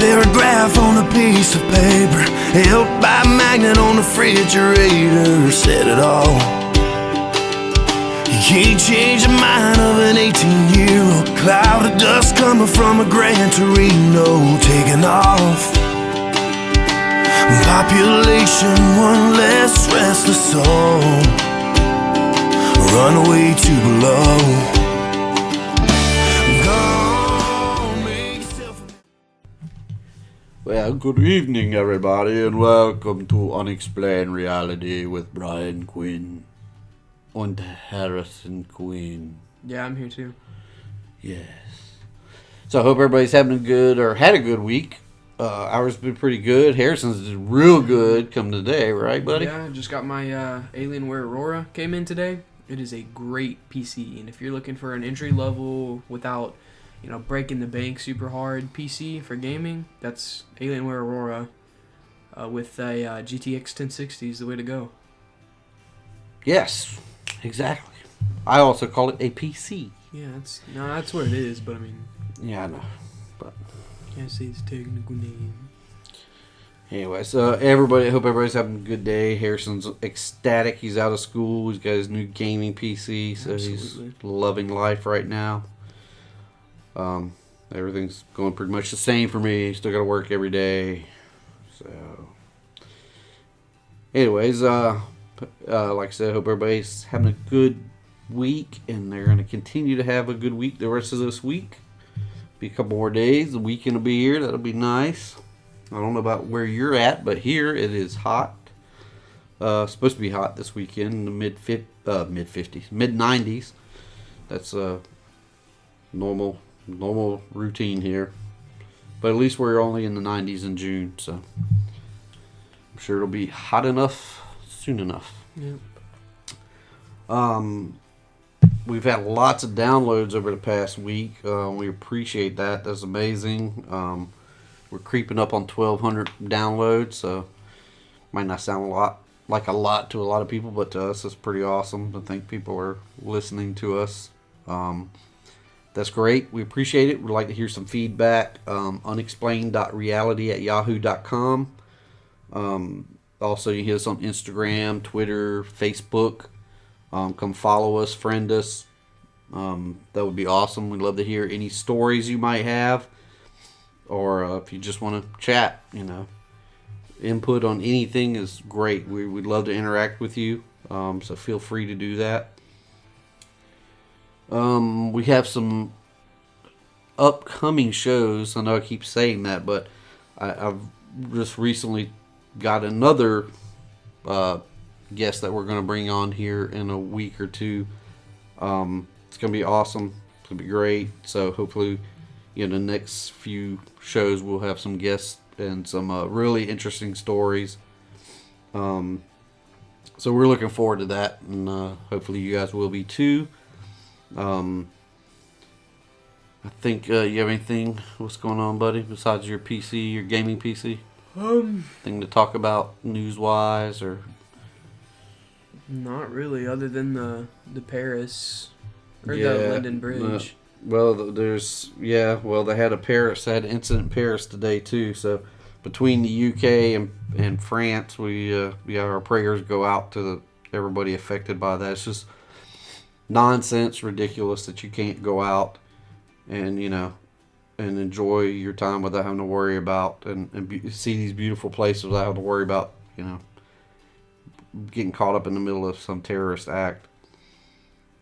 paragraph on a piece of paper, held by a magnet on the refrigerator, said it all. You can't change the mind of an 18-year-old. Cloud of dust coming from a Gran Torino, taking off. Population, one less restless soul, runaway to below. Well, good evening, everybody, and welcome to Unexplained Reality with Brian Quinn and Harrison Quinn. Yeah, I'm here too. Yes. So I hope everybody's having a good, or had a good week. Ours been pretty good. Harrison's did real good come today, right, buddy? Yeah, I just got my Alienware Aurora came in today. It is a great PC, and if you're looking for an entry level without, breaking the bank super hard PC for gaming, that's Alienware Aurora with a GTX 1060 is the way to go. Yes, exactly. I also call it a PC. Yeah, that's what it is, but I mean. Yeah, I know, but. Can't say his technical name. Anyway, so I hope everybody's having a good day. Harrison's ecstatic. He's out of school. He's got his new gaming PC, so Absolutely. He's loving life right now. Everything's going pretty much the same for me. Still got to work every day. So, anyways, like I said, I hope everybody's having a good week, and they're going to continue to have a good week the rest of this week. Be a couple more days. The weekend will be here. That'll be nice. I don't know about where you're at, but here it is hot. Supposed to be hot this weekend in the mid 50s, mid 90s. That's normal routine here. But at least we're only in the 90s in June, so I'm sure it'll be hot enough soon enough. Yep. We've had lots of downloads over the past week. We appreciate that. That's amazing. We're creeping up on 1,200 downloads, so might not sound like a lot to a lot of people, but to us it's pretty awesome. I think people are listening to us. That's great. We appreciate it. We'd like to hear some feedback. Unexplained.reality@yahoo.com. Also, you can hit us on Instagram, Twitter, Facebook. Come follow us, friend us. That would be awesome. We'd love to hear any stories you might have, or if you just want to chat, input on anything is great. We'd love to interact with you, so feel free to do that. We have some upcoming shows. I know I keep saying that, but I've just recently got another guest that we're going to bring on here in a week or two. It's going to be awesome. It's going to be great. So hopefully, the next few shows we'll have some guests and some really interesting stories. So we're looking forward to that, and hopefully you guys will be too. I think you have anything? What's going on, buddy? Besides your PC, your gaming PC? Thing to talk about news-wise, or? Not really, other than the Paris or the London Bridge. They had an incident in Paris today too. So between the UK and France, our prayers go out to everybody affected by that. It's just nonsense, ridiculous that you can't go out and and enjoy your time without having to worry about and see these beautiful places without having to worry about getting caught up in the middle of some terrorist act.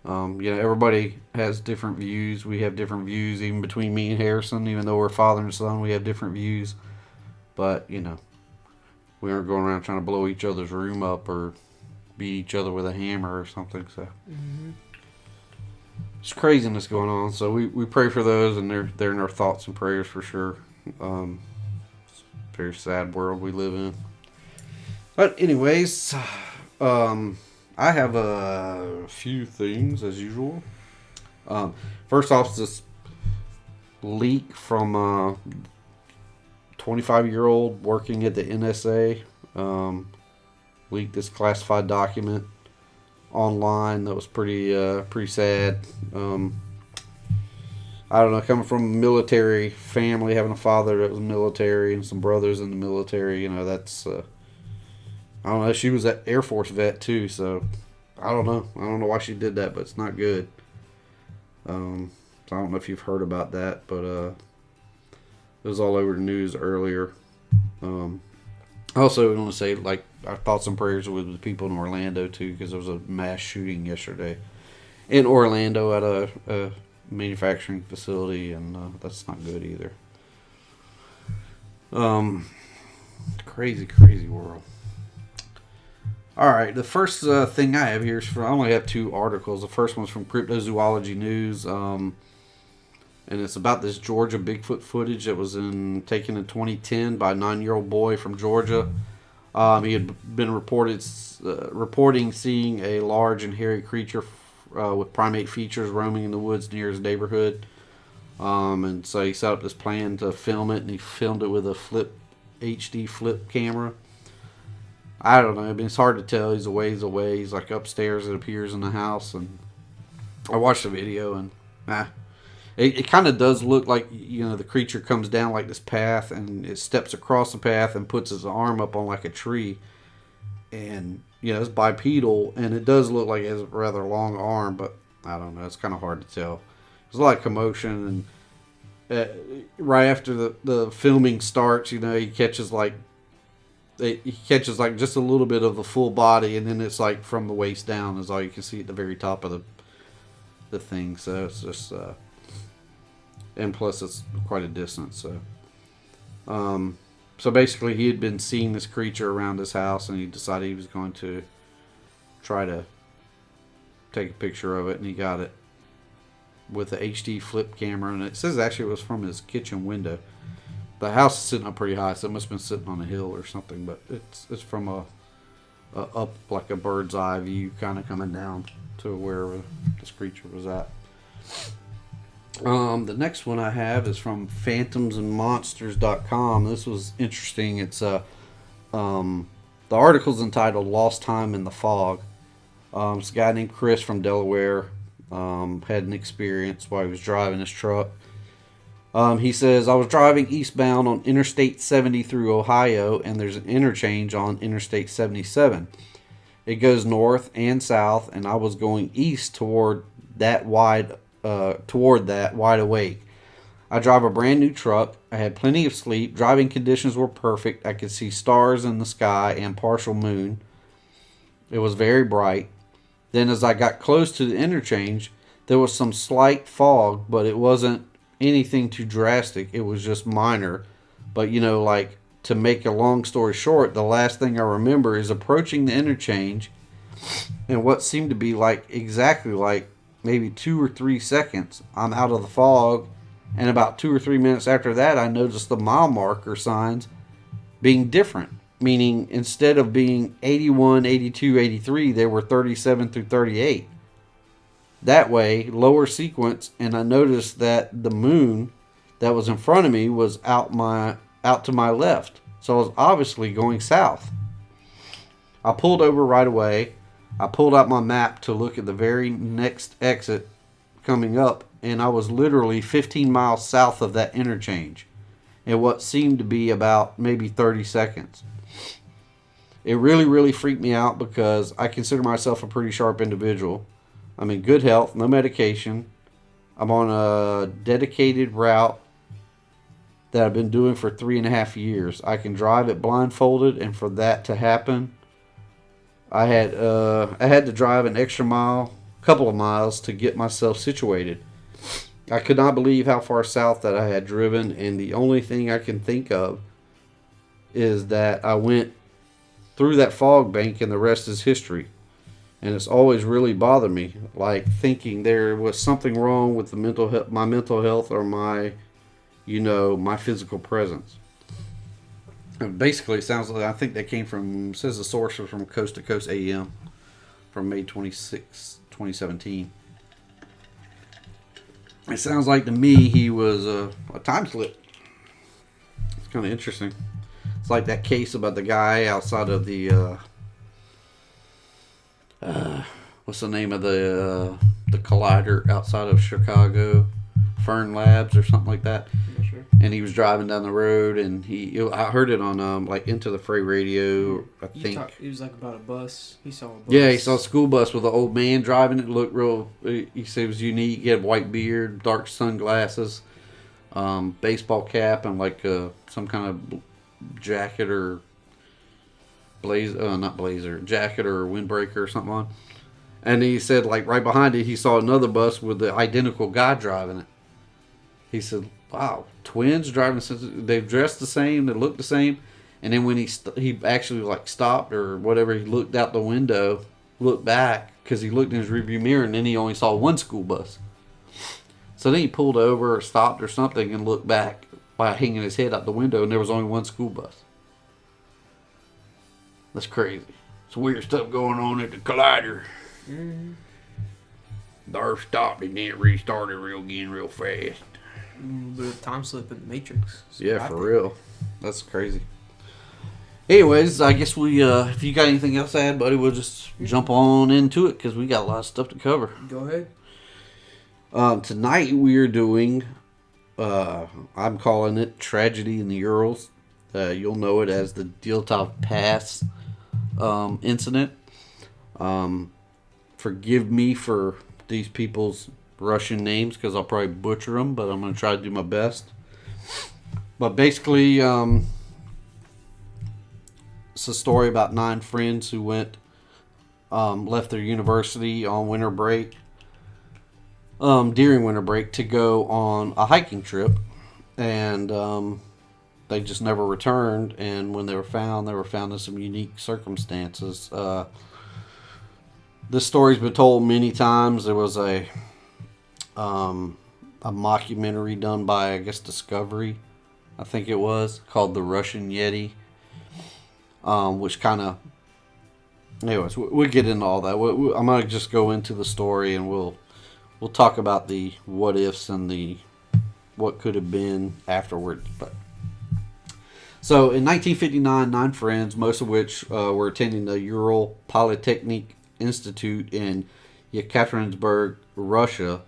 Everybody has different views. We have different views, even between me and Harrison. Even though we're father and son, we have different views. But we aren't going around trying to blow each other's room up or beat each other with a hammer or something. So It's craziness going on. So we pray for those, and they're in our thoughts and prayers for sure. It's a very sad world we live in. But anyways, I have a few things as usual. First off, this leak from 25-year-old working at the NSA. Leaked this classified document online that was pretty sad. I don't know, coming from a military family, having a father that was military and some brothers in the military, that's, I don't know, she was an Air Force vet too, so I don't know. I don't know why she did that, but it's not good. So I don't know if you've heard about that, but it was all over the news earlier. Also, I want to say, like, our thoughts and prayers with the people in Orlando too, because there was a mass shooting yesterday in Orlando at a manufacturing facility, and that's not good either. Crazy world. All right, the first thing I have here is I only have 2 articles. The first one's from Cryptozoology News, and it's about this Georgia Bigfoot footage that was taken in 2010 by a 9-year-old boy from Georgia. He had been reporting seeing a large and hairy creature with primate features roaming in the woods near his neighborhood. And so he set up this plan to film it, and he filmed it with a HD flip camera. I don't know. I mean, it's hard to tell. He's a ways away. He's like upstairs. It appears in the house, and I watched the video, and it kind of does look like, the creature comes down like this path, and it steps across the path and puts his arm up on like a tree, and it's bipedal, and it does look like it has a rather long arm, but I don't know. It's kind of hard to tell. There's a lot of commotion, and right after the filming starts, he catches like just a little bit of the full body, and then it's like from the waist down is all you can see at the very top of the thing. So it's just and plus it's quite a distance. So basically he had been seeing this creature around his house, and he decided he was going to try to take a picture of it, and he got it with the HD flip camera, and it says actually it was from his kitchen window. The house is sitting up pretty high, so it must have been sitting on a hill or something, but it's from a up like a bird's eye view, kind of coming down to where this creature was at. The next one I have is from phantomsandmonsters.com. This was interesting. It's the article's entitled "Lost Time in the Fog." It's a guy named Chris from Delaware had an experience while he was driving his truck. He says, I was driving eastbound on Interstate 70 through Ohio, and there's an interchange on Interstate 77. It goes north and south, and I was going east toward that wide awake. I drive a brand new truck. I had plenty of sleep. Driving conditions were perfect. I could see stars in the sky and partial moon. It was very bright. Then as I got close to the interchange, there was some slight fog, but it wasn't anything too drastic. It was just minor. But, like, to make a long story short, the last thing I remember is approaching the interchange, and what seemed to be exactly maybe 2 or 3 seconds, I'm out of the fog, and about 2 or 3 minutes after that, I noticed the mile marker signs being different. Meaning, instead of being 81, 82, 83, they were 37 through 38. That way, lower sequence, and I noticed that the moon that was in front of me was out to my left. So I was obviously going south. I pulled over right away. I pulled out my map to look at the very next exit coming up, and I was literally 15 miles south of that interchange in what seemed to be about maybe 30 seconds. It really, really freaked me out because I consider myself a pretty sharp individual. I'm in good health, no medication. I'm on a dedicated route that I've been doing for 3.5 years. I can drive it blindfolded, and for that to happen, I had to drive an extra couple of miles to get myself situated. I could not believe how far south that I had driven, and the only thing I can think of is that I went through that fog bank, and the rest is history. And it's always really bothered me, thinking there was something wrong with my mental health or my physical presence. And basically, it sounds like, I think that came from, says the source was from Coast to Coast AM from May 26, 2017. It sounds like to me he was a time slip. It's kind of interesting. It's like that case about the guy outside of the what's the name of the collider outside of Chicago? Fern Labs or something like that. I'm not sure. And he was driving down the road, and I heard it on like Into the Fray radio. I think It was like about a bus. He saw a bus. Yeah, he saw a school bus with an old man driving it. Looked real. He said it was unique. He had white beard, dark sunglasses, baseball cap, and like some kind of jacket or jacket or windbreaker or something on. And he said, like right behind it, he saw another bus with the identical guy driving it. He said, "Wow, twins driving. They've dressed the same. They look the same." And then when he actually like stopped or whatever, he looked out the window, looked back because he looked in his rearview mirror, and then he only saw one school bus. So then he pulled over or stopped or something and looked back by hanging his head out the window, and there was only one school bus. That's crazy. It's weird stuff going on at the collider. Mm-hmm. There stopped and then it restarted real fast. A little bit of time slip in the Matrix. Yeah, for real. That's crazy. Anyways, I guess we, if you got anything else to add, buddy, we'll just jump on into it because we got a lot of stuff to cover. Go ahead. Tonight we are doing, I'm calling it Tragedy in the Urals. You'll know it as the Dyatlov Pass Incident. Forgive me for these people's Russian names because I'll probably butcher them, but I'm going to try to do my best. But basically, it's a story about 9 friends who left their university on winter break, during winter break to go on a hiking trip, and they just never returned. And when they were found in some unique circumstances. This story's been told many times. There was a mockumentary done by, I guess, Discovery, I think it was, called The Russian Yeti, which kind of... Anyways, we'll get into all that. I'm going to just go into the story, and we'll talk about the what-ifs and the what could have been afterwards. But so, in 1959, 9 friends, most of which were attending the Ural Polytechnic Institute in Yekaterinburg, Russia,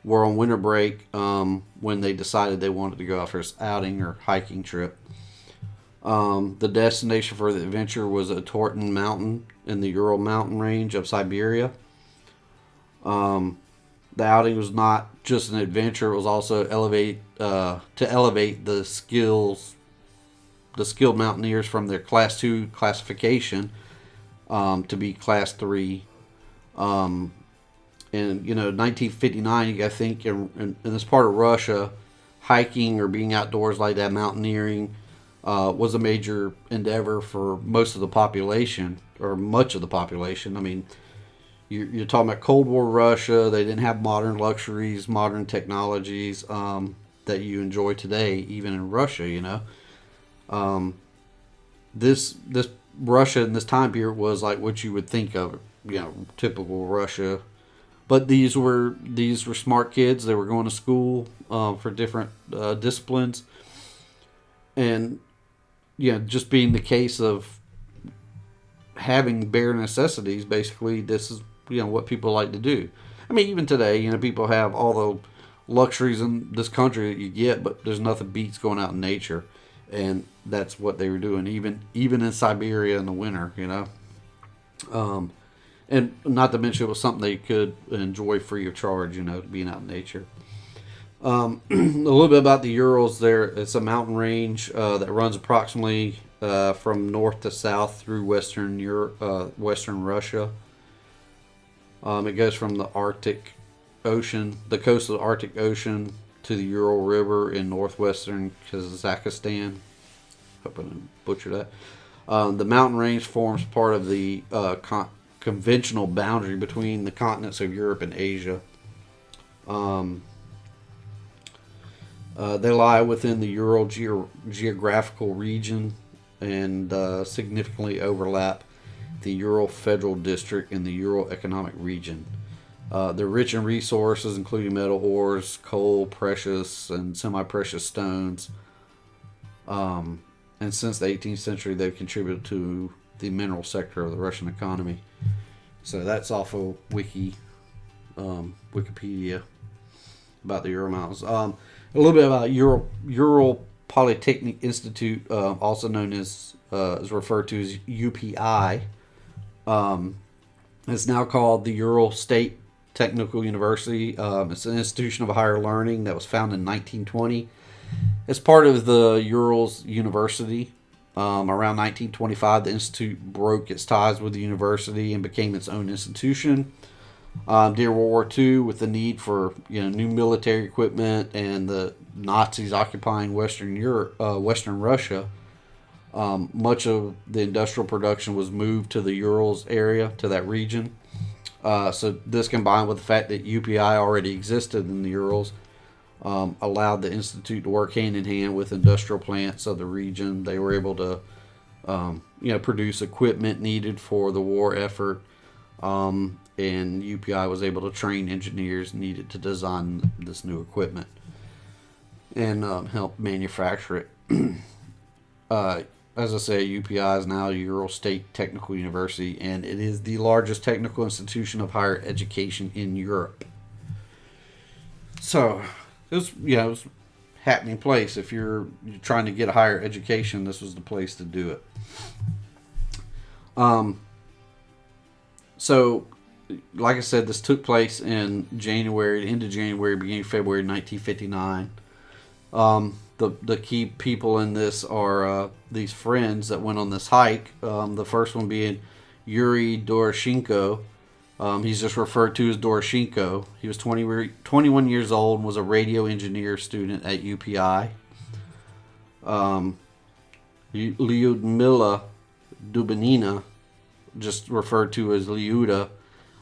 were on winter break when they decided they wanted to go out for this outing or hiking trip. The destination for the adventure was a Torton Mountain in the Ural Mountain range of Siberia. The outing was not just an adventure; it was also to elevate the skilled mountaineers from their Class 2 classification to be Class 3. And 1959, you got to think in this part of Russia, hiking or being outdoors like that, mountaineering, was a major endeavor for most of the population, or much of the population. I mean, you're talking about Cold War Russia. They didn't have modern luxuries, modern technologies that you enjoy today, even in Russia. This Russia in this time period was like what you would think of, typical Russia. But these were smart kids. They were going to school for different disciplines, and just being the case of having bare necessities. Basically, this is what people like to do. I mean, even today, people have all the luxuries in this country that you get, but there's nothing beats going out in nature, and that's what they were doing. Even in Siberia in the winter, And not to mention it was something they could enjoy free of charge, being out in nature. A little bit about the Urals there. It's a mountain range that runs approximately from north to south through western Russia. It goes from the Arctic Ocean, the coast of the Arctic Ocean, to the Ural River in northwestern Kazakhstan. Hope I didn't butcher that. The mountain range forms part of the conventional boundary between the continents of Europe and Asia. They lie within the Ural geographical region and significantly overlap the Ural Federal District and the Ural Economic Region. They're rich in resources, including metal ores, coal, precious and semi-precious stones. And since the 18th century, they've contributed to the mineral sector of the Russian economy. So that's off of Wikipedia. about the Ural Mountains. A little bit about Ural Polytechnic Institute, also known as is referred to as UPI. It's now called the Ural State Technical University. It's an institution of higher learning that was founded in 1920. It's part of the Urals University. Around 1925, the institute broke its ties with the university and became its own institution. During World War II, with the need for new military equipment and the Nazis occupying Western Russia, much of the industrial production was moved to the Urals area, to that region. So this, combined with the fact that UPI already existed in the Urals, allowed the institute to work hand in hand with industrial plants of the region. They were able to, produce equipment needed for the war effort, and UPI was able to train engineers needed to design this new equipment and help manufacture it. As I say, UPI is now Ural State Technical University, and it is the largest technical institution of higher education in Europe. So, it was a happening place. If you're trying to get a higher education, this was the place to do it. So, like I said, this took place in January, end of January, beginning of February 1959. The key people in this are these friends that went on this hike. The first one being Yuri Doroshenko. He's just referred to as Doroshenko. He was 21 years old and was a radio engineer student at UPI. Lyudmila Dubinina, just referred to as Lyuda,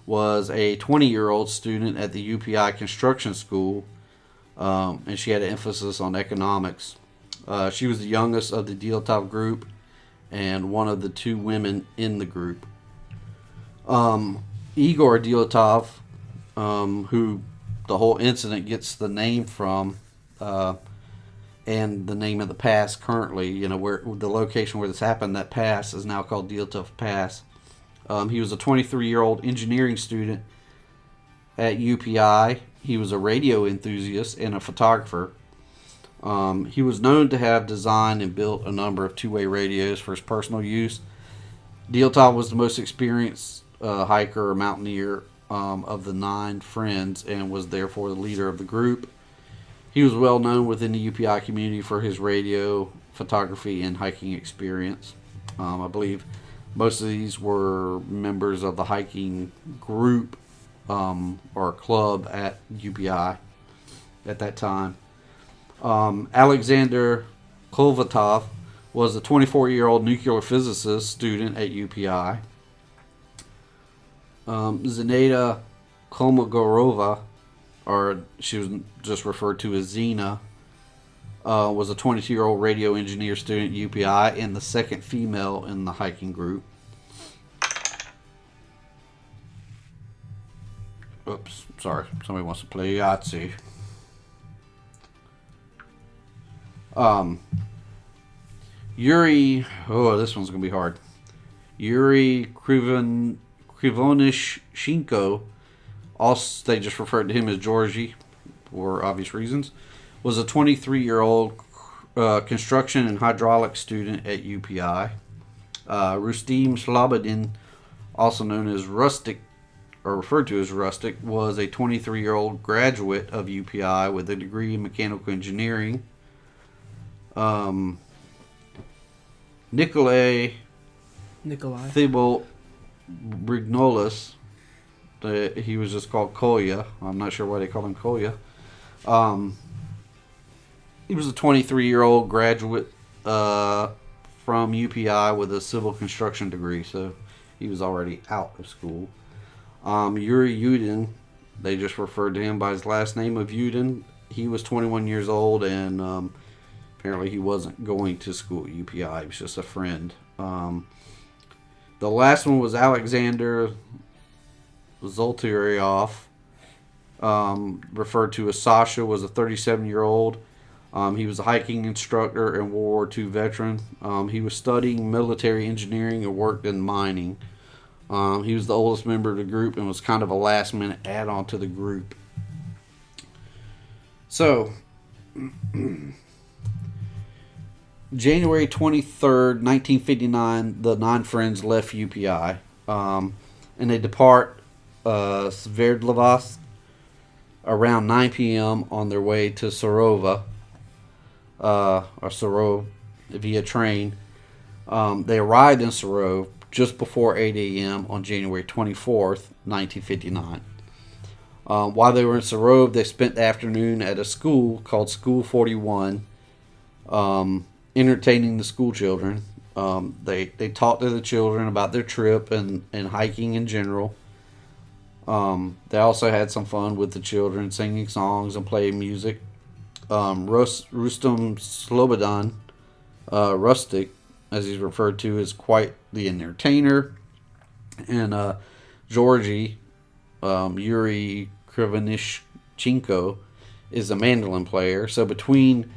was a 20-year-old student at the UPI construction school, and she had an emphasis on economics. She was the youngest of the Dyatlov group and one of the two women in the group. Igor Dyatlov, who the whole incident gets the name from, and the name of the pass currently, where the location where this happened, that pass is now called Dyatlov Pass. He was a 23-year-old engineering student at UPI. He was a radio enthusiast and a photographer. He was known to have designed and built a number of two-way radios for his personal use. Dyatlov was the most experienced hiker or mountaineer of the 9 friends and was therefore the leader of the group. He was well known within the UPI community for his radio, photography, and hiking experience. I believe most of these were members of the hiking group or club at UPI at that time. Alexander Kolvatov was a 24-year-old nuclear physicist student at UPI. Zeneda Kolmogorova, or she was just referred to as Zena, was a 22-year-old radio engineer student at UPI and the second female in the hiking group. Oops, sorry. Somebody wants to play Yahtzee. Yuri, this one's going to be hard. Yuri Krivonishchenko, also they just referred to him as Georgie for obvious reasons, was a 23-year-old construction and hydraulics student at UPI. Rustim Slobodin, also known as Rustic, or referred to as Rustic, was a 23-year-old graduate of UPI with a degree in mechanical engineering. Nikolai Thibault Brignolis, he was just called Kolya. I'm not sure why they call him Kolya. He was a 23-year-old graduate from UPI with a civil construction degree, so he was already out of school. Yuri Yudin, they just referred to him by his last name of Yudin. He was 21 years old, and apparently he wasn't going to school at UPI. He was just a friend. The last one was Alexander Zoltaryov, referred to as Sasha, was a 37-year-old. He was a hiking instructor and World War II veteran. He was studying military engineering and worked in mining. He was the oldest member of the group and was kind of a last-minute add-on to the group. So, January 23rd, 1959, the 9 friends left UPI. And they depart Sverdlovsk around 9 p.m. on their way to Sarova, or Sarov via train. They arrived in Sarov just before 8 a.m. on January 24th, 1959. While they were in Sarov, they spent the afternoon at a school called School 41, entertaining the school children. They talked to the children about their trip and hiking in general. They also had some fun with the children, singing songs and playing music. Rustam Slobodan, Rustic, as he's referred to, is quite the entertainer. And Georgie, Yuri Krivanishchenko, is a mandolin player. So between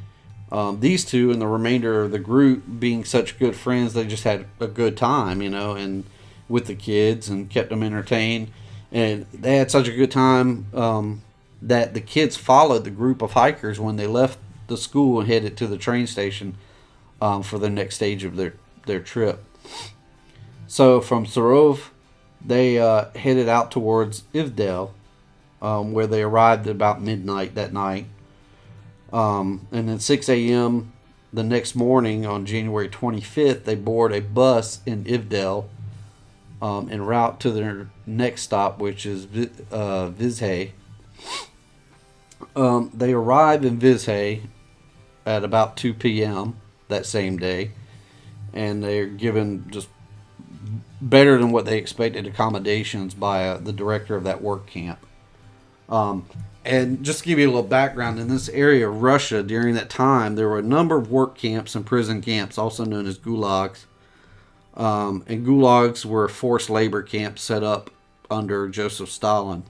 these two and the remainder of the group being such good friends, they just had a good time, and with the kids and kept them entertained. And they had such a good time that the kids followed the group of hikers when they left the school and headed to the train station for the next stage of their trip. So from Sarov, they headed out towards Ivdel, where they arrived at about midnight that night. And then 6 a.m. the next morning on January 25th, they board a bus in Ivdel en route to their next stop, which is Vizhay. They arrive in Vizhay at about 2 p.m. that same day, and they're given just better than what they expected accommodations by the director of that work camp. And just to give you a little background, in this area of Russia during that time, there were a number of work camps and prison camps, also known as gulags. And gulags were forced labor camps set up under Joseph Stalin.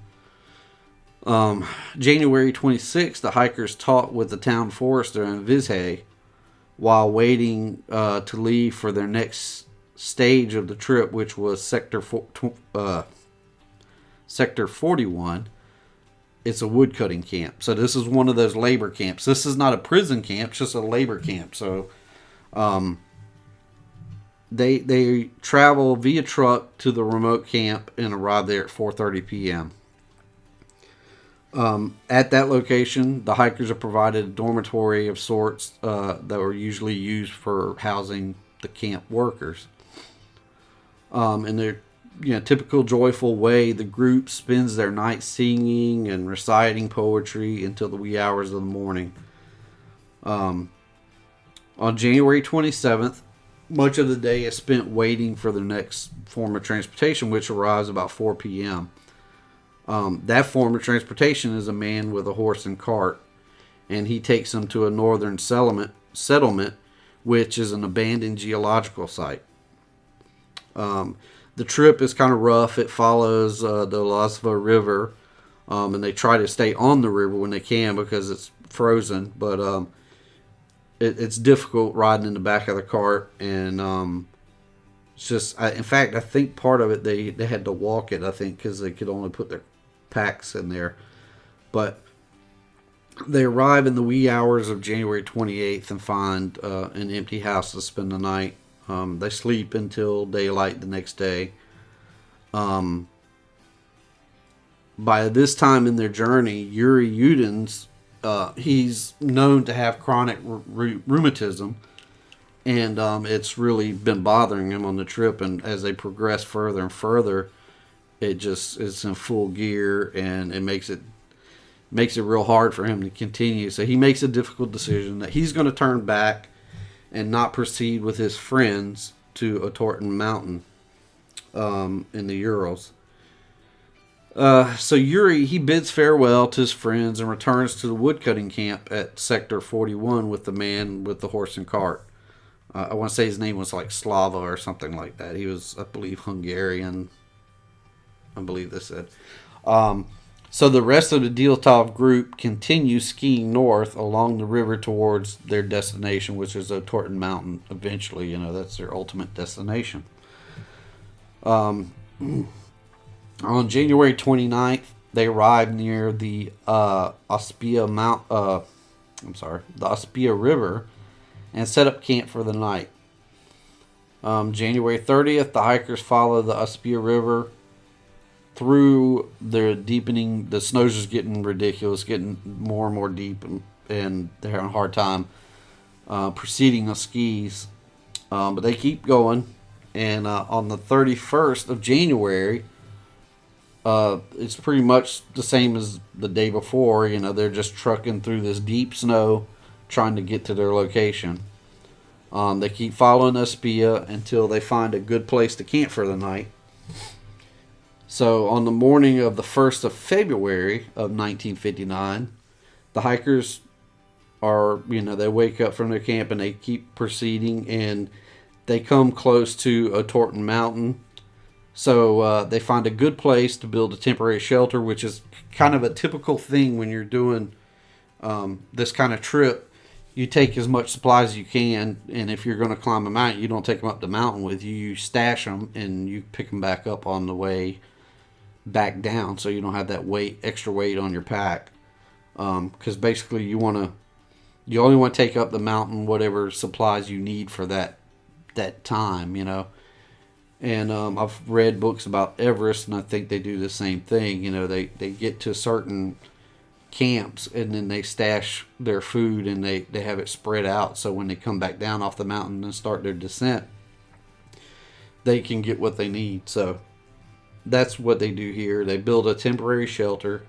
January 26th, the hikers talked with the town forester in Vizhay while waiting to leave for their next stage of the trip, which was Sector 41. It's a woodcutting camp. So this is one of those labor camps. This is not a prison camp, it's just a labor camp. So they travel via truck to the remote camp and arrive there at 4:30 p.m. At that location, the hikers are provided a dormitory of sorts that were usually used for housing the camp workers. In their typical joyful way, the group spends their night singing and reciting poetry until the wee hours of the morning. On January 27th, much of the day is spent waiting for the next form of transportation, which arrives about 4 p.m. That form of transportation is a man with a horse and cart, and he takes them to a northern settlement, which is an abandoned geological site. The trip is kind of rough. It follows the Lasva River, and they try to stay on the river when they can because it's frozen, but it's difficult riding in the back of the cart, and it's just, in fact, I think part of it they had to walk it, I think, because they could only put their packs in there. But they arrive in the wee hours of January 28th and find an empty house to spend the night. They sleep until daylight the next day. By this time in their journey, Yuri Yudin's he's known to have chronic rheumatism, and it's really been bothering him on the trip. And as they progress further and further, it's in full gear, and it makes it real hard for him to continue. So he makes a difficult decision that he's going to turn back and not proceed with his friends to Otorten Mountain in the Urals. So Yuri, he bids farewell to his friends and returns to the woodcutting camp at Sector 41 with the man with the horse and cart. I want to say his name was like Slava or something like that. He was, I believe, Hungarian. I believe they said. So the rest of the Dyatlov group continues skiing north along the river towards their destination, which is Otorten Mountain. Eventually, that's their ultimate destination. On January 29th, they arrive near the Ospia the Ospia River, and set up camp for the night. January 30th, the hikers follow the Ospia River through the deepening. The snow's just getting ridiculous, getting more and more deep, and they're having a hard time proceeding on skis. But they keep going, and on the 31st of January, it's pretty much the same as the day before. They're just trucking through this deep snow, trying to get to their location. They keep following Ospia until they find a good place to camp for the night. So on the morning of the 1st of February of 1959, the hikers they wake up from their camp and they keep proceeding, and they come close to Otorton Mountain. So they find a good place to build a temporary shelter, which is kind of a typical thing when you're doing this kind of trip. You take as much supplies as you can, and if you're going to climb a mountain, you don't take them up the mountain with you. You stash them, and you pick them back up on the way back down, so you don't have that extra weight on your pack. Because basically, you only want to take up the mountain whatever supplies you need for that time, And I've read books about Everest, and I think they do the same thing. They get to certain camps, and then they stash their food, and they have it spread out, so when they come back down off the mountain and start their descent, they can get what they need. So that's what they do here. They build a temporary shelter,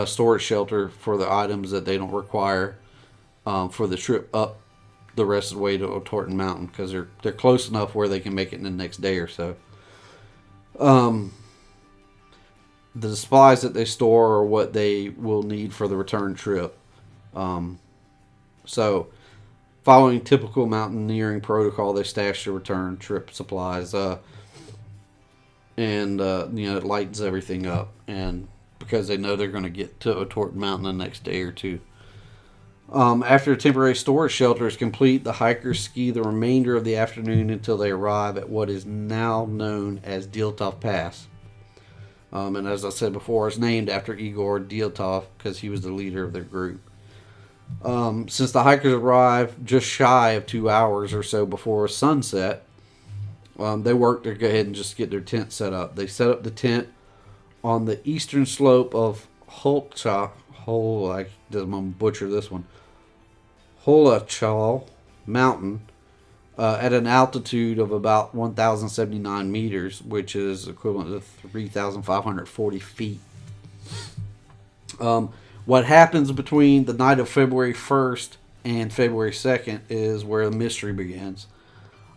storage shelter for the items that they don't require for the trip up the rest of the way to Otorton Mountain, because they're close enough where they can make it in the next day or so. The supplies that they store are what they will need for the return trip. So, following typical mountaineering protocol, they stash their return trip supplies, and it lightens everything up. And because they know they're going to get to Otorton Mountain the next day or two. After a temporary storage shelter is complete, the hikers ski the remainder of the afternoon until they arrive at what is now known as Dyatlov Pass. And as I said before, it's named after Igor Dyatlov because he was the leader of their group. Since the hikers arrived just shy of 2 hours or so before sunset, they worked to go ahead and just get their tent set up. They set up the tent on the eastern slope of I'm going to butcher this one, Holachal Mountain, at an altitude of about 1,079 meters, which is equivalent to 3,540 feet. What happens between the night of February 1st and February 2nd is where the mystery begins.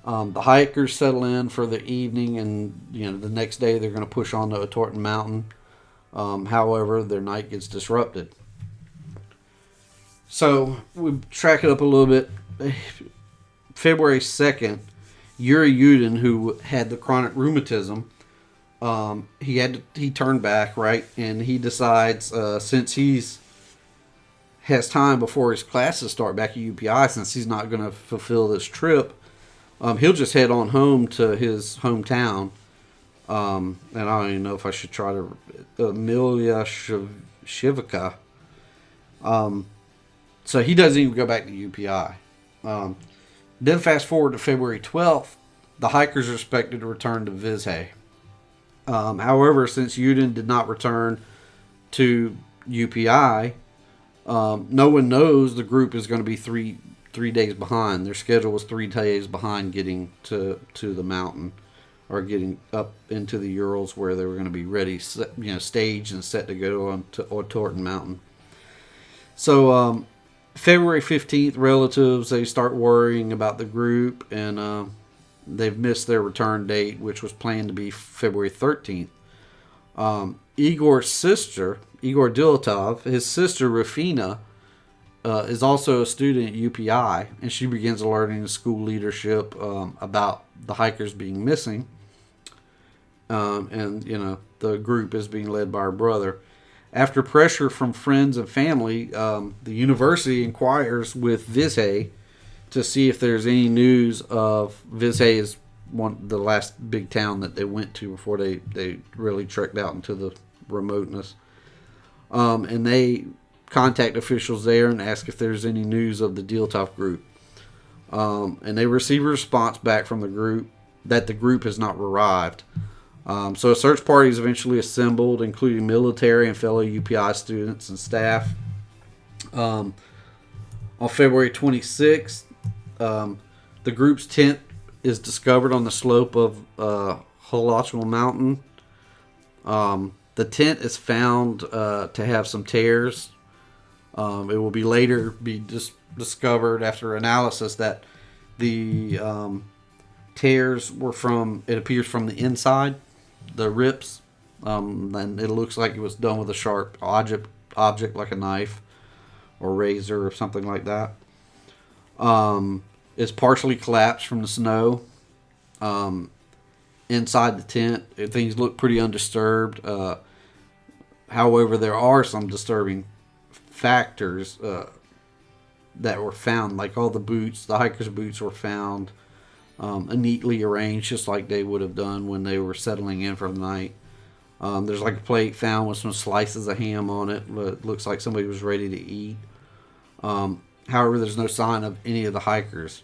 The hikers settle in for the evening, and the next day they're going to push on to Otorton Mountain. However, their night gets disrupted. So we track it up a little bit. February 2nd, Yuri Yudin, who had the chronic rheumatism, he turned back, right? And he decides, since has time before his classes start back at UPI, since he's not going to fulfill this trip, he'll just head on home to his hometown. And I don't even know if I should try to... Emilia Shivka. So he doesn't even go back to UPI. Then fast forward to February 12th, the hikers are expected to return to Vizhay. However, since Yudin did not return to UPI, no one knows the group is going to be three days behind. Their schedule was 3 days behind getting to the mountain, or getting up into the Urals, where they were going to be ready, staged and set to go on to Otorton Mountain. So February 15th, relatives, they start worrying about the group, and they've missed their return date, which was planned to be February 13th. Igor's sister, Igor Dyatlov, his sister Rufina, is also a student at UPI, and she begins alerting the school leadership about the hikers being missing. And the group is being led by her brother. After pressure from friends and family, the university inquires with Vizhay to see if there's any news of... Vizhay is the last big town that they went to before they really trekked out into the remoteness. And they contact officials there and ask if there's any news of the Dyatlov group. And they receive a response back from the group that the group has not arrived. So a search party is eventually assembled, including military and fellow UPI students and staff. On February 26th, the group's tent is discovered on the slope of Ural Mountain. The tent is found to have some tears. It will be later be discovered after analysis that the tears were from, it appears, from the inside, the rips. And it looks like it was done with a sharp object like a knife or razor or something like that. It's partially collapsed from the snow. Inside the tent, things look pretty undisturbed. However, there are some disturbing factors that were found, like all the boots, the hikers' boots were found neatly arranged, just like they would have done when they were settling in for the night. There's like a plate found with some slices of ham on it. It looks like somebody was ready to eat. However, there's no sign of any of the hikers.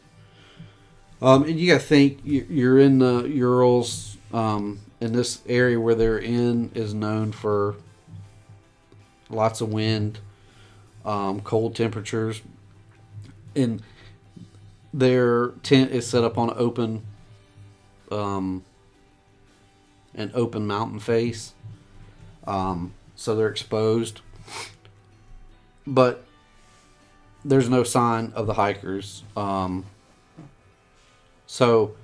And you got to think, you're in the Urals, and this area where they're in is known for lots of wind, cold temperatures, and their tent is set up on an open mountain face, so they're exposed. But there's no sign of the hikers. So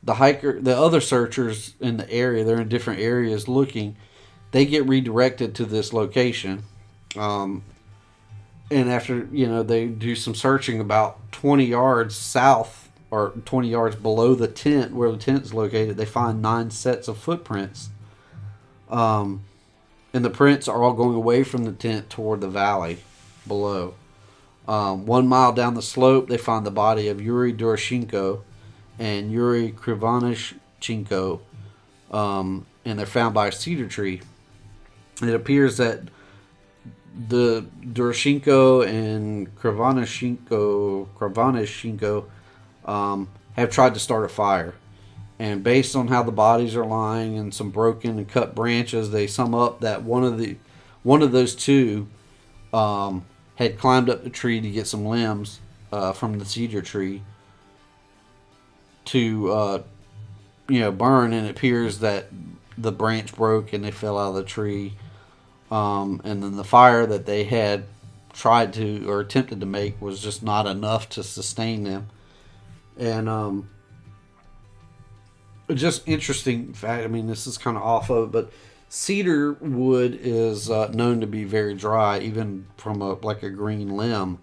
the other searchers in the area, they're in different areas looking, they get redirected to this location. And after, they do some searching about 20 yards south or 20 yards below the tent where the tent is located, they find 9 sets of footprints. And the prints are all going away from the tent toward the valley below. 1 mile down the slope, they find the body of Yuri Doroshenko and Yuri Krivonichenko, and they're found by a cedar tree. It appears that the Doroshenko and Krivonichenko have tried to start a fire. And based on how the bodies are lying and some broken and cut branches, they sum up that one of those two had climbed up the tree to get some limbs from the cedar tree to burn, and it appears that the branch broke and they fell out of the tree, and then the fire that they had tried to or attempted to make was just not enough to sustain them. And just interesting fact, I mean, this is kind of off of it, but cedar wood is known to be very dry, even from a green limb.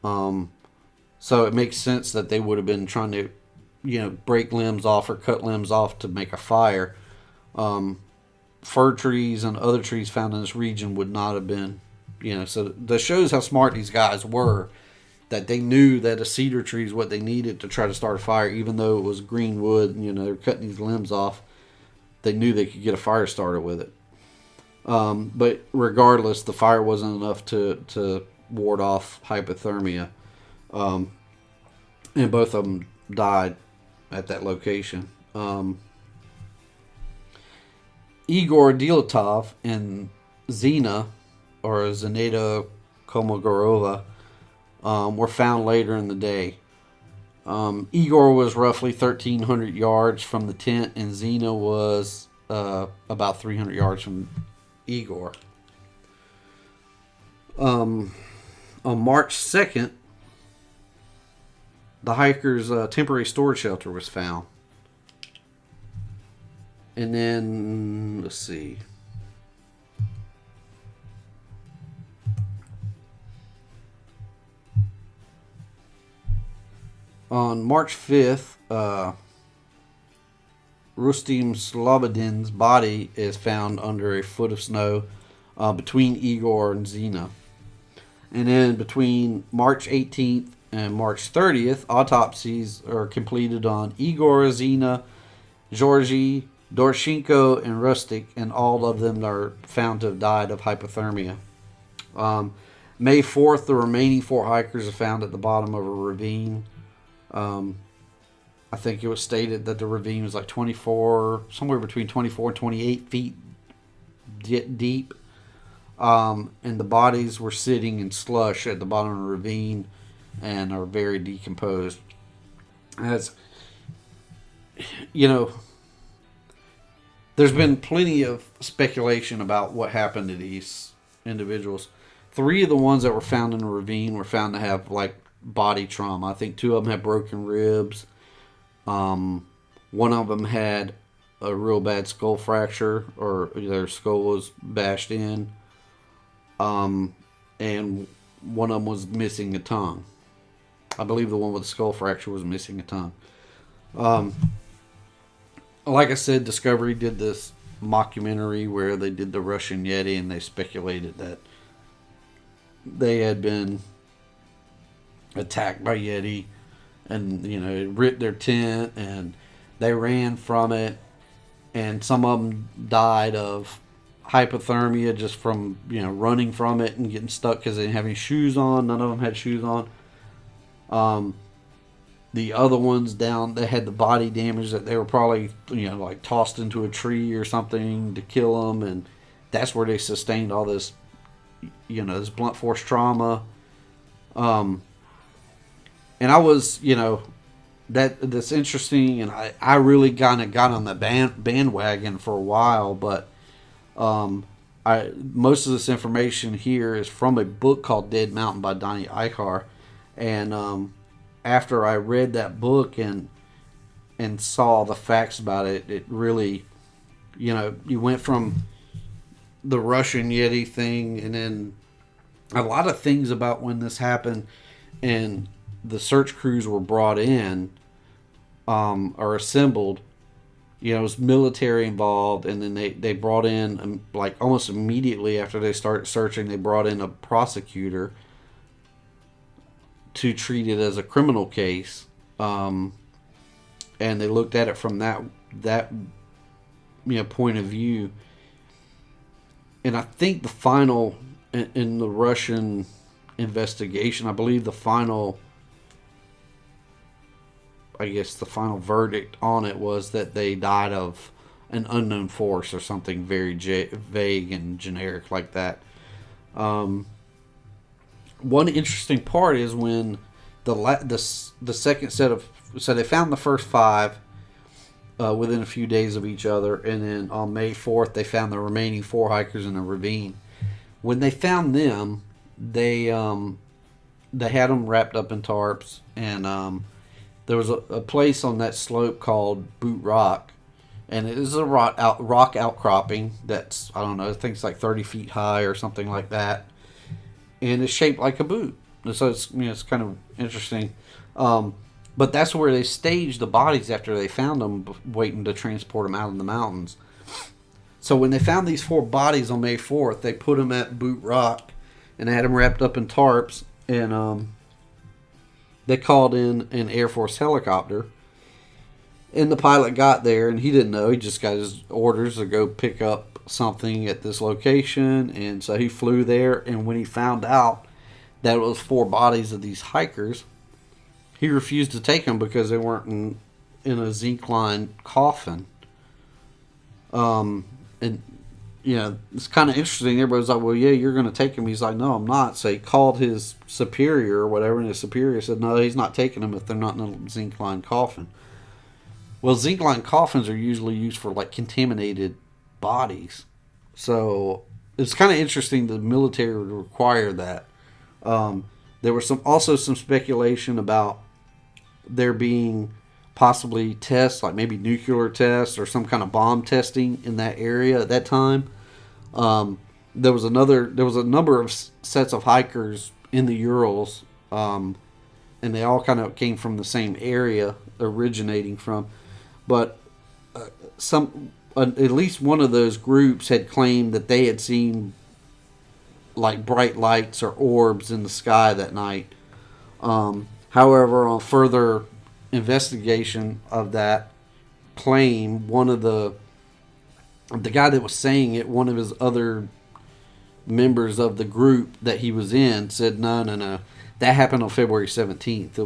So it makes sense that they would have been trying to, break limbs off or cut limbs off to make a fire. Fir trees and other trees found in this region would not have been, so that shows how smart these guys were, that they knew that a cedar tree is what they needed to try to start a fire, even though it was green wood, they're cutting these limbs off. They knew they could get a fire started with it. But regardless, the fire wasn't enough to ward off hypothermia. And both of them died at that location. Igor Dyatlov and Zina, or Zeneta Komogorova, were found later in the day. Igor was roughly 1,300 yards from the tent, and Zina was about 300 yards from Igor. On March 2nd, the hikers' temporary storage shelter was found. And then, let's see. On March 5th, Rustim Slobodin's body is found under a foot of snow between Igor and Zina. And then between March 18th and March 30th, autopsies are completed on Igor, Zina, Georgy, Doroshenko and Rustic, and all of them are found to have died of hypothermia. May 4th, the remaining 4 hikers are found at the bottom of a ravine. I think it was stated that the ravine was like somewhere between 24 and 28 feet deep. And the bodies were sitting in slush at the bottom of the ravine and are very decomposed. As you know, there's been plenty of speculation about what happened to these individuals. 3 of the ones that were found in the ravine were found to have like body trauma. I think 2 of them had broken ribs. One of them had a real bad skull fracture, or their skull was bashed in. And one of them was missing a tongue. I believe the one with the skull fracture was missing a tongue. Like I said, Discovery did this mockumentary where they did the Russian Yeti, and they speculated that they had been attacked by Yeti, and it ripped their tent, and they ran from it, and some of them died of hypothermia just from running from it and getting stuck because they didn't have any shoes on. None of them had shoes on. The other ones down, they had the body damage that they were probably like tossed into a tree or something to kill them, and that's where they sustained all this this blunt force trauma. And I was that's interesting, and I really kind of got on the bandwagon for a while, but most of this information here is from a book called Dead Mountain by Donnie Eichar, and after I read that book and saw the facts about it, it really, you went from the Russian Yeti thing, and then a lot of things about when this happened and the search crews were brought in, or assembled. It was military involved, and then they brought in, like almost immediately after they started searching, they brought in a prosecutor to treat it as a criminal case, and they looked at it from that point of view. And I think the final in the Russian investigation, I believe the final verdict on it was that they died of an unknown force or something very vague and generic like that. One interesting part is when the second set of, so they found the first 5 within a few days of each other, and then on May 4th they found the remaining 4 hikers in a ravine. When they found them, they had them wrapped up in tarps, and there was a place on that slope called Boot Rock, and it is a rock outcropping that's, I don't know, I think it's like 30 feet high or something like that, and it's shaped like a boot. So it's it's kind of interesting. But that's where they staged the bodies after they found them, waiting to transport them out of the mountains. So when they found these 4 bodies on May 4th, they put them at Boot Rock, and they had them wrapped up in tarps, and they called in an Air Force helicopter. And the pilot got there, and he didn't know. He just got his orders to go pick up something at this location, and so he flew there. And when he found out that it was 4 bodies of these hikers, he refused to take them because they weren't in a zinc-lined coffin. And it's kind of interesting. Everybody's like, well, yeah, you're going to take him. He's like, no, I'm not. So he called his superior or whatever, and his superior said, no, he's not taking them if they're not in a zinc-lined coffin. Well, zinc-lined coffins are usually used for like contaminated bodies. So it's kind of interesting the military would require that. There was also some speculation about there being possibly tests, like maybe nuclear tests or some kind of bomb testing in that area at that time. There was a number of sets of hikers in the Urals, and they all kind of came from the same area, originating from. But at least one of those groups had claimed that they had seen like bright lights or orbs in the sky that night. However, on further investigation of that claim, one of the the guy that was saying it, one of his other members of the group that he was in, said, no. That happened on February 17th. It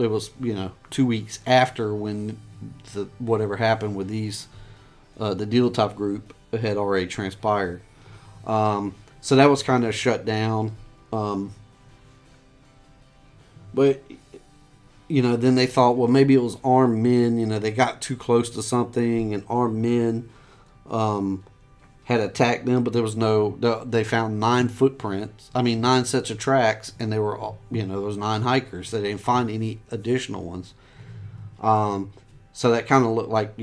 was 2 weeks after when whatever happened with these, the Dyatlov group had already transpired. So that was kind of shut down. But, then they thought, well, maybe it was armed men. They got too close to something and armed men had attacked them, but there was they found 9 sets of tracks, and they were all, there was 9 hikers. They didn't find any additional ones. So that kind of looked like,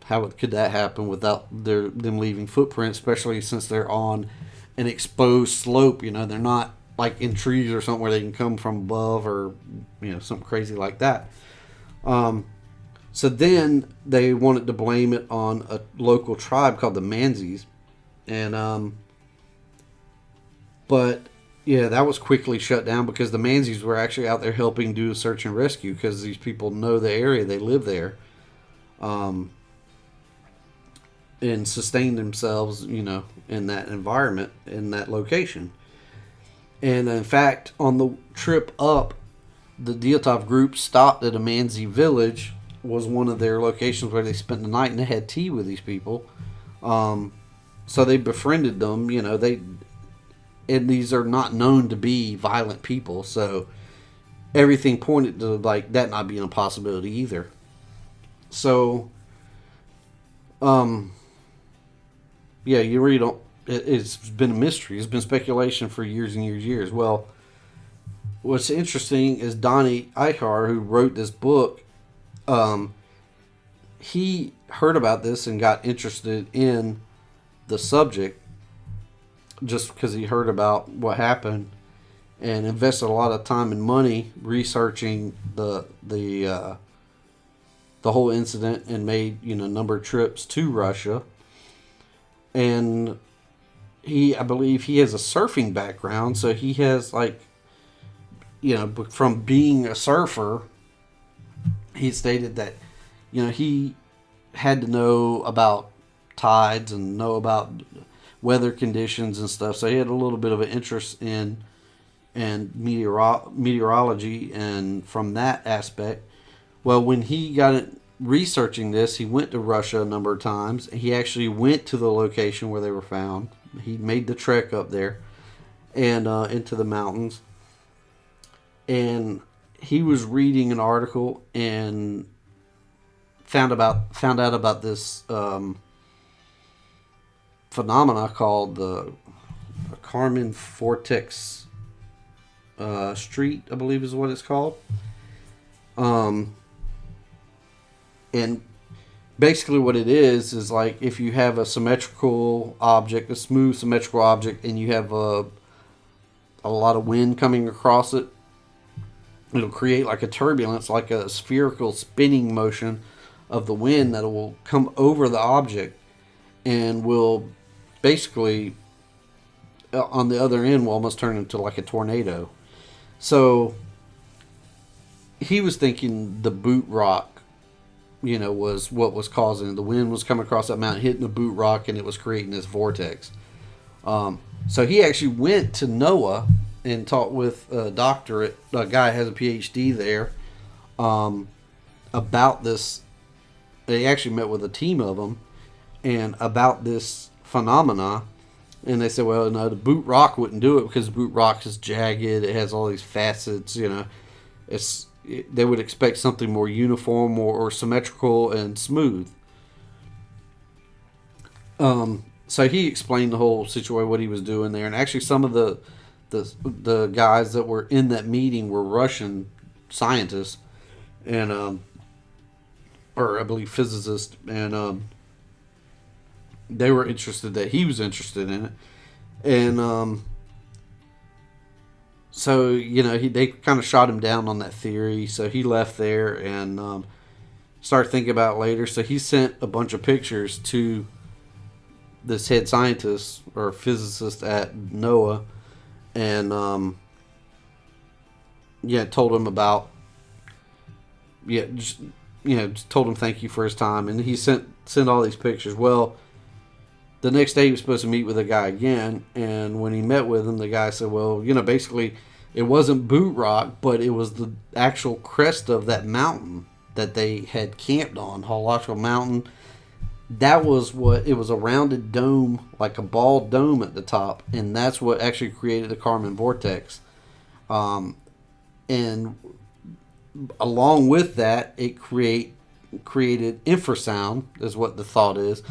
how could that happen without them leaving footprints, especially since they're on an exposed slope. They're not like in trees or something where they can come from above or, something crazy like that. So then they wanted to blame it on a local tribe called the Manzis. And, but yeah, that was quickly shut down because the Manzis were actually out there helping do a search and rescue because these people know the area, they live there, and sustain themselves, in that environment, in that location. And in fact, on the trip up, the Dyatlov group stopped at a Manzi village, was one of their locations where they spent the night, and they had tea with these people. So they befriended them, and these are not known to be violent people, so everything pointed to like that not being a possibility either. So, yeah, you really don't. It's been a mystery. It's been speculation for years and years. Well, what's interesting is Donnie Eichar, who wrote this book, he heard about this and got interested in the subject just because he heard about what happened and invested a lot of time and money researching the whole incident and made a number of trips to Russia. And I believe he has a surfing background, so he has from being a surfer, he stated that he had to know about tides and know about weather conditions and stuff, so he had a little bit of an interest in meteorology, and from that aspect, well, when he got it researching this, he went to Russia a number of times. He actually went to the location where they were found. He made the trek up there and into the mountains, and he was reading an article and found out about this phenomena called the Carmen Vortex Street, I believe is what it's called. And basically what it is like if you have a symmetrical object, a smooth symmetrical object, and you have a lot of wind coming across it, it'll create like a turbulence, like a spherical spinning motion of the wind that will come over the object and will basically on the other end will almost turn into like a tornado. So he was thinking the boot rock was what was causing it. The wind was coming across that mountain, hitting the boot rock, and it was creating this vortex. So he actually went to NOAA and talked with a doctorate, a guy who has a PhD there, about this. They actually met with a team of them, and about this phenomena. And they said, well, no, the boot rock wouldn't do it because the boot rock is jagged. It has all these facets, they would expect something more uniform or symmetrical and smooth. So he explained the whole situation, what he was doing there. And actually some of the guys that were in that meeting were Russian scientists and, or I believe physicists. And they were interested that he was interested in it. And so, they kind of shot him down on that theory. So he left there and started thinking about it later. So he sent a bunch of pictures to this head scientist or physicist at NOAA. And, told him about, just told him thank you for his time. And he sent send all these pictures. Well, the next day he was supposed to meet with a guy again, and when he met with him, the guy said, well, basically it wasn't boot rock, but it was the actual crest of that mountain that they had camped on, Holocaust Mountain. That was what, it was a rounded dome, like a ball dome at the top, and that's what actually created the Kármán vortex. And along with that, it created infrasound, is what the thought is.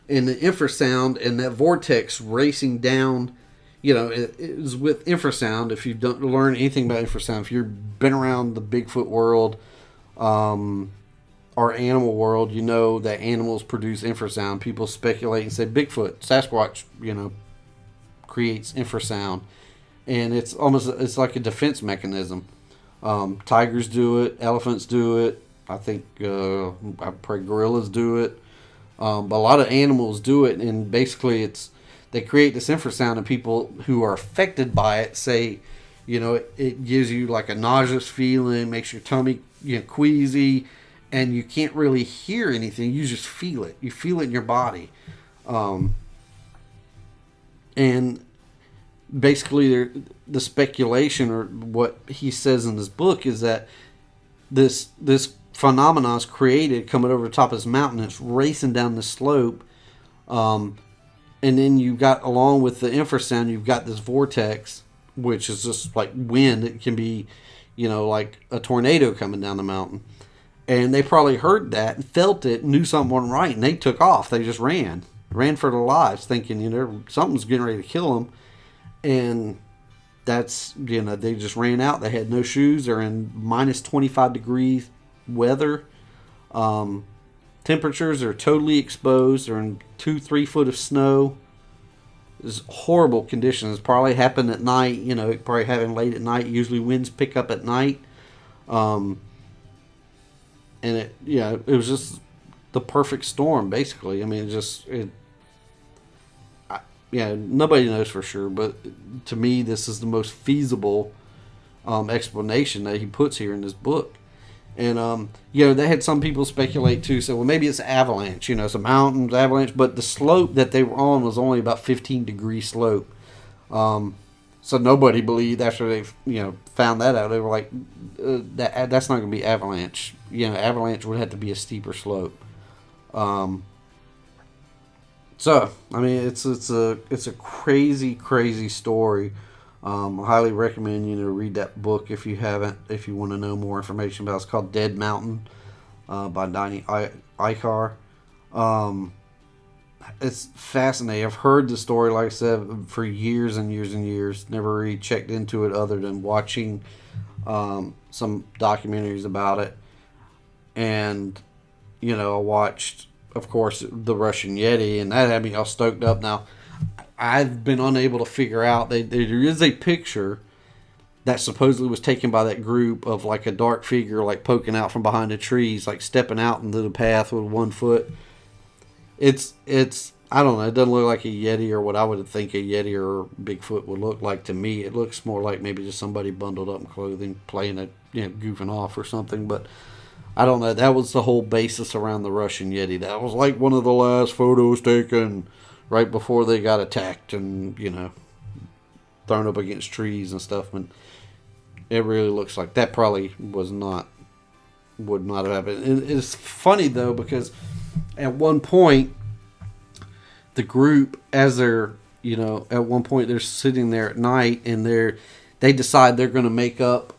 And the infrasound and that vortex racing down, it is with infrasound. If you don't learn anything about infrasound, if you've been around the Bigfoot world or animal world, you know that animals produce infrasound. People speculate and say Bigfoot, Sasquatch, creates infrasound. And it's like a defense mechanism. Tigers do it, elephants do it. I think gorillas do it. But a lot of animals do it, and basically they create this infrasound, and people who are affected by it say, it gives you like a nauseous feeling, makes your tummy queasy, and you can't really hear anything. You just feel it. You feel it in your body. And basically the speculation, or what he says in this book, is that this phenomenon is created coming over the top of this mountain. It's racing down the slope, and then you've got, along with the infrasound, you've got this vortex, which is just like wind. It can be like a tornado coming down the mountain, and they probably heard that and felt it, knew something wasn't right, and they took off. They just ran for their lives, thinking something's getting ready to kill them. And that's, they just ran out. They had no shoes. They're in minus 25 degrees weather. Temperatures are totally exposed. They're in 2-3 foot of snow. It's horrible conditions. Probably happened at night. It probably happened late at night. Usually winds pick up at night. And it was just the perfect storm, basically. I mean, nobody knows for sure, but to me, this is the most feasible explanation that he puts here in this book. And they had some people speculate too. So, well, maybe it's avalanche. It's a mountains avalanche, but the slope that they were on was only about 15-degree slope. So nobody believed after they found that out. They were like, that's not going to be avalanche. Avalanche would have to be a steeper slope. So, I mean, it's a crazy, crazy story. I highly recommend read that book if you haven't, if you want to know more information about it. It's called Dead Mountain by Donnie Eichar. It's fascinating. I've heard the story, like I said, for years and years and years. Never really checked into it other than watching some documentaries about it. And, I watched, of course, the Russian Yeti, and that had me all stoked up. Now, I've been unable to figure out, there is a picture that supposedly was taken by that group of like a dark figure like poking out from behind the trees, like stepping out into the path with 1 foot. It's I don't know, it doesn't look like a Yeti or what I would think a Yeti or Bigfoot would look like to me. It looks more like maybe just somebody bundled up in clothing playing it, goofing off or something, but I don't know. That was the whole basis around the Russian Yeti. That was like one of the last photos taken right before they got attacked and, thrown up against trees and stuff. And it really looks like that probably would not have happened. It's funny, though, because at one point, the group, as they're, at one point they're sitting there at night and they decide they're going to make up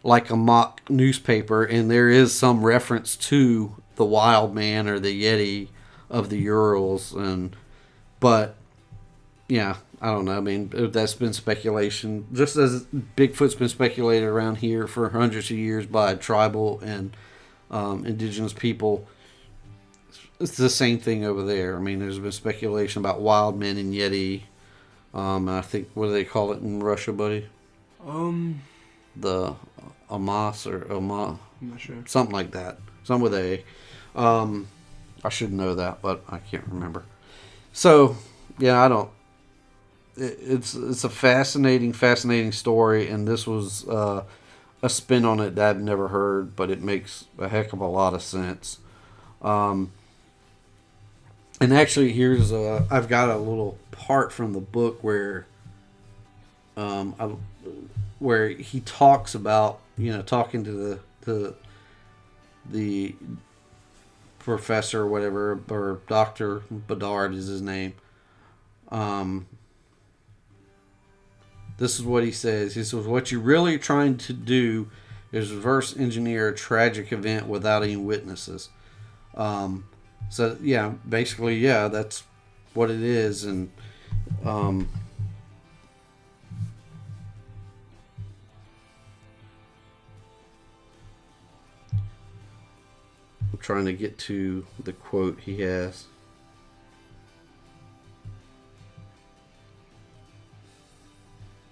like a mock newspaper, and there is some reference to the wild man or the Yeti of the Urals, but yeah, I don't know. I mean, that's been speculation, just as Bigfoot's been speculated around here for hundreds of years by tribal and indigenous people. It's the same thing over there. I mean, there's been speculation about wild men and Yeti. I think, what do they call it in Russia, buddy? The Amas or Ama, I'm not sure. Something like that. Something with A. I should know that, but I can't remember. So, yeah, I don't. It's a fascinating story, and this was a spin on it that I've never heard, but it makes a heck of a lot of sense. And actually, I've got a little part from the book where where he talks about, talking to the professor or whatever, or Dr. Bedard is his name. This is what he says. He says, what you're really trying to do is reverse engineer a tragic event without any witnesses. So, yeah, basically, yeah, that's what it is. And I'm trying to get to the quote he has.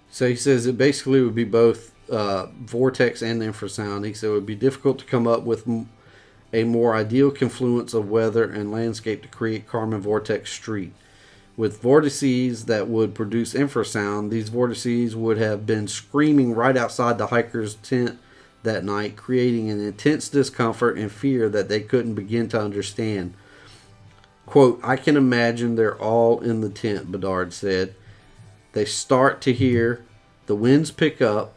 So he says it basically would be both vortex and infrasound. He said it would be difficult to come up with a more ideal confluence of weather and landscape to create Kármán vortex street. With vortices that would produce infrasound, these vortices would have been screaming right outside the hiker's tent that night, creating an intense discomfort and fear that they couldn't begin to understand. Quote, I can imagine they're all in the tent, Bedard said. They start to hear the winds pick up.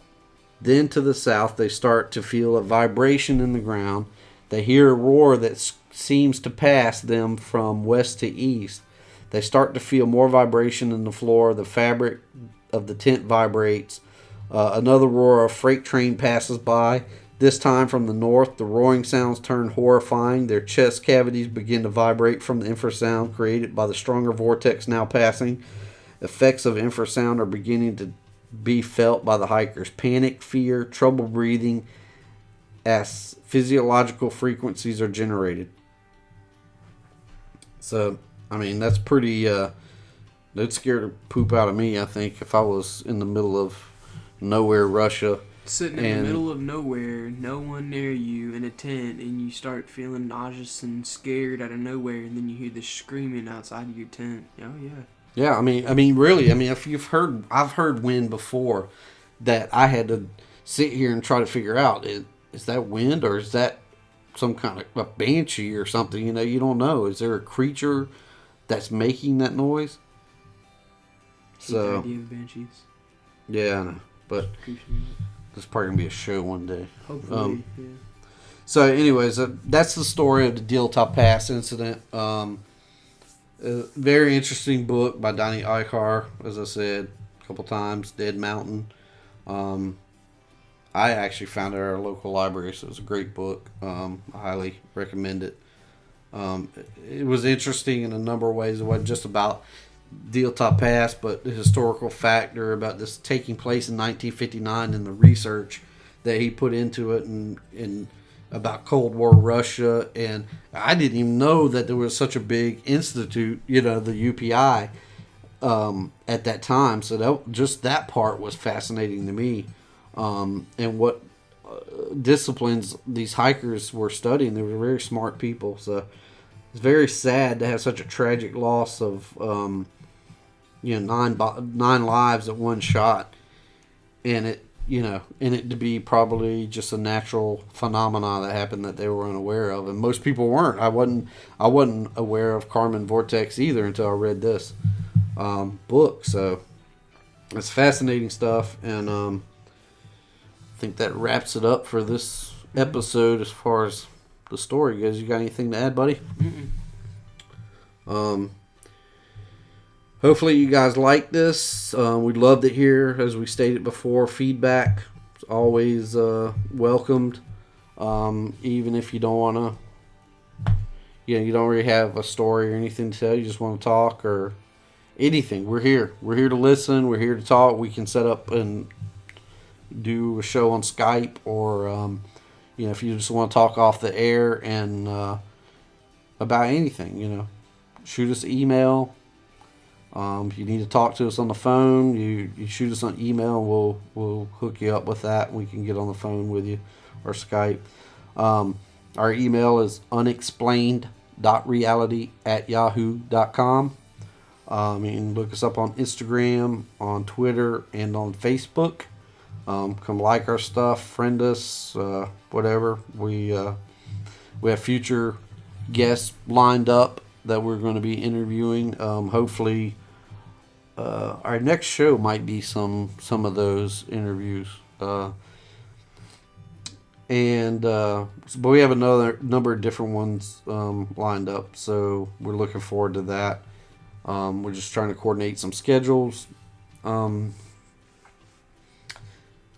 Then to the south, they start to feel a vibration in the ground. They hear a roar that seems to pass them from west to east. They start to feel more vibration in the floor. The fabric of the tent vibrates. Another roar of freight train passes by. This time from the north, the roaring sounds turn horrifying. Their chest cavities begin to vibrate from the infrasound created by the stronger vortex now passing. Effects of infrasound are beginning to be felt by the hikers. Panic, fear, trouble breathing as physiological frequencies are generated. So, I mean, that's pretty, that'd scare the poop out of me, I think, if I was in the middle of nowhere, Russia. Sitting in the middle of nowhere, no one near you, in a tent, and you start feeling nauseous and scared out of nowhere, and then you hear this screaming outside of your tent. Oh, yeah. Yeah, I mean, really, if I've heard wind before that I had to sit here and try to figure out, is that wind or is that some kind of a banshee or something? You don't know. Is there a creature that's making that noise? So, the idea of banshees. Yeah, I know, but there's probably gonna be a show one day. Hopefully, yeah. So, anyways, that's the story of the Dyatlov Pass Incident. A very interesting book by Donnie Eichar, as I said a couple times. Dead Mountain. I actually found it at our local library, so it was a great book. I highly recommend it. It was interesting in a number of ways. It wasn't just about Dyatlov Pass, but the historical factor about this taking place in 1959 and the research that he put into it, and about Cold War Russia. And I didn't even know that there was such a big institute, the UPI, at that time. So that part was fascinating to me. And what disciplines these hikers were studying. They were very smart people. So it's very sad to have such a tragic loss of 9 lives at one shot, and it to be probably just a natural phenomena that happened that they were unaware of, and most people weren't. I wasn't aware of Kármán vortex either until I read this book. So it's fascinating stuff, and I think that wraps it up for this episode as far as the story goes. You got anything to add, buddy? Hopefully you guys like this. We'd love to hear, as we stated before, feedback. It's always welcomed. Even if you don't want to, you don't really have a story or anything to tell, you just want to talk or anything. We're here. We're here to listen. We're here to talk. We can set up and do a show on Skype, or if you just want to talk off the air and about anything, shoot us an email. If you need to talk to us on the phone, you shoot us an email. We'll hook you up with that. We can get on the phone with you, or Skype. Our email is unexplained.reality@yahoo.com. You can look us up on Instagram, on Twitter, and on Facebook. Come like our stuff, friend us, whatever. We have future guests lined up that we're going to be interviewing. Hopefully, our next show might be some of those interviews. But we have another number of different ones lined up, so we're looking forward to that. We're just trying to coordinate some schedules.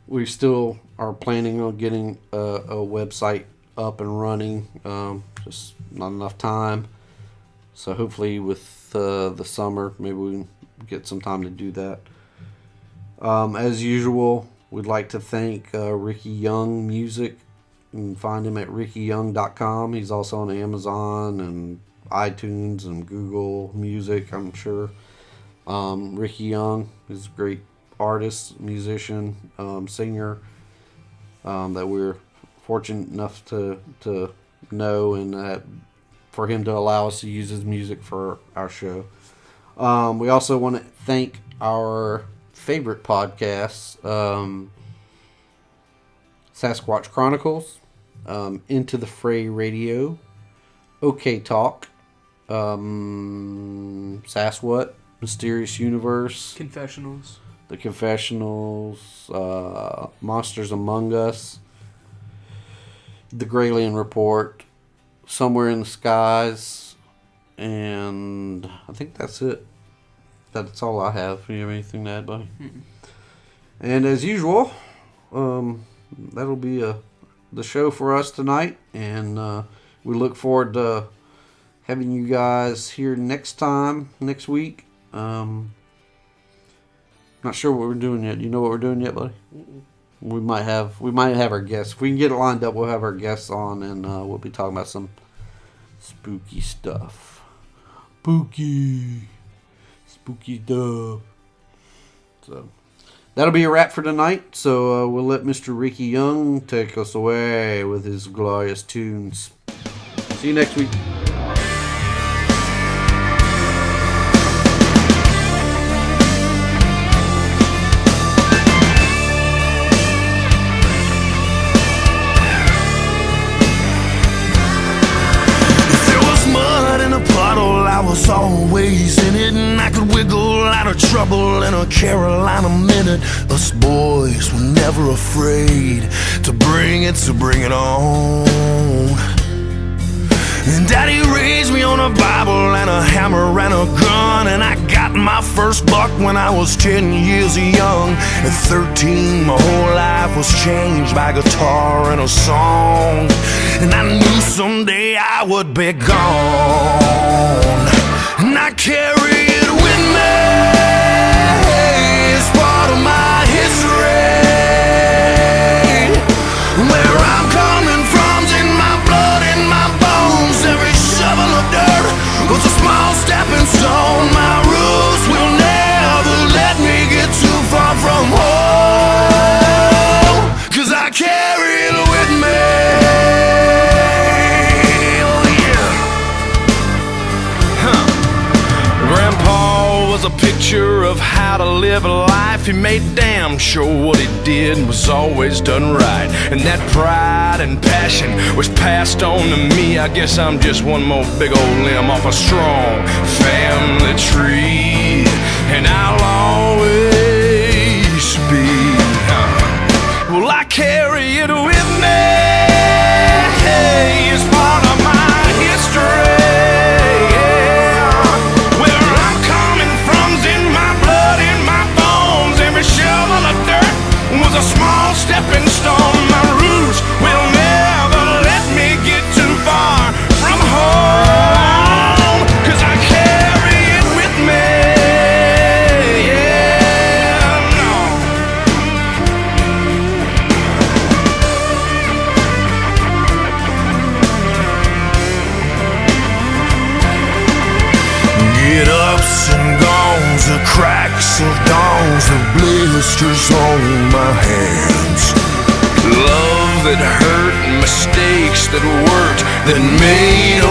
We still are planning on getting a website up and running. Just not enough time. So hopefully with the summer, maybe we can get some time to do that. As usual, we'd like to thank Ricky Young Music. You can find him at rickyyoung.com. He's also on Amazon and iTunes and Google Music, I'm sure. Ricky Young is a great artist, musician, singer that we're fortunate enough to know, and for him to allow us to use his music for our show. We also want to thank our favorite podcasts, Sasquatch Chronicles, Into the Fray Radio, OK Talk, Saswhat, Mysterious Universe, Confessionals, The Confessionals, Monsters Among Us, The Grayland Report, Somewhere in the Skies, and I think that's it. That's all I have. Do you have anything to add, buddy? Mm-mm. And as usual, that'll be the show for us tonight, and we look forward to having you guys here next week. Not sure what we're doing yet. Do you know what we're doing yet, buddy? Mm-mm. We might have our guests. If we can get it lined up, we'll have our guests on, and we'll be talking about some spooky stuff. Spooky stuff. So that'll be a wrap for tonight. So we'll let Mr. Ricky Young take us away with his glorious tunes. See you next week. I was always in it, and I could wiggle out of trouble in a Carolina minute. Us boys were never afraid to bring it on. And Daddy raised me on a Bible and a hammer and a gun, and I got my first buck when I was 10 years young. At 13, my whole life was changed by guitar and a song, and I knew someday I would be gone. And I carry it with me, it's part of my history. Where I'm coming from's in my blood, in my bones. Every shovel of dirt was a small stepping stone. My roots will never let me get too far from home, 'cause I carry it with me. A picture of how to live a life. He made damn sure what he did was always done right, and that pride and passion was passed on to me. I guess I'm just one more big old limb off a strong family tree, and I'll always be. Well, I carry it with me. It's part of my history. Was a small stepping stone. My roots will never let me get too far from home, 'cause I carry it with me. Yeah, no. Get ups and gones, the cracks of dawns, the blisters on my hands. Love that hurt, mistakes that worked, that made